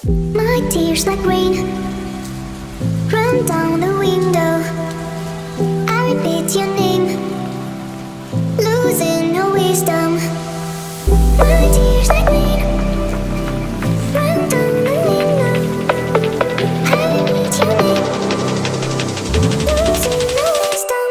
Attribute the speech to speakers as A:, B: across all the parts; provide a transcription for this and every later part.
A: My tears like rain run down the window. I repeat your name, losing no wisdom. My tears like rain run down the window. I repeat your name, losing no wisdom.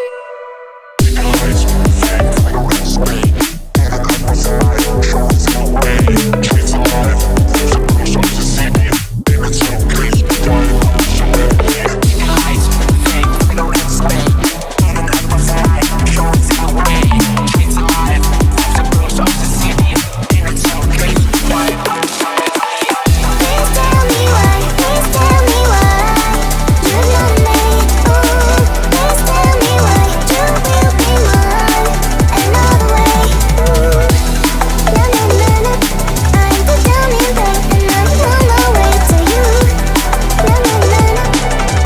B: Lights fade, flames fade, and I was alive, shows no way. Trees alive, there's a brush up to see me, and it's so crazy, why I'm so happy. Lights fade, flames fade, and I was alive, shows no way. Trees alive, there's a brush up to see me, and it's so crazy, why I'm so happy.
A: Please tell me why, please tell me why you love me. Oh, please tell me why you will be mine another way. Na na na na, I'm the dummy babe and I'm on my way to you. Na na na na,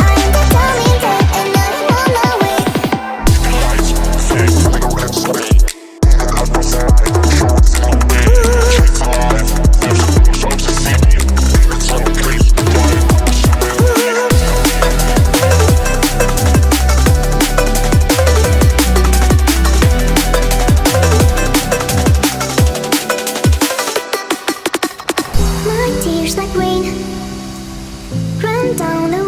A: I'm the dummy babe and I'm on my way.
B: Lights fade, flames fade, and I was alive, shows no way. Trees alive, there's a brush up to see me, and it's so crazy, why I'm so happy.
A: My tears like rain run down the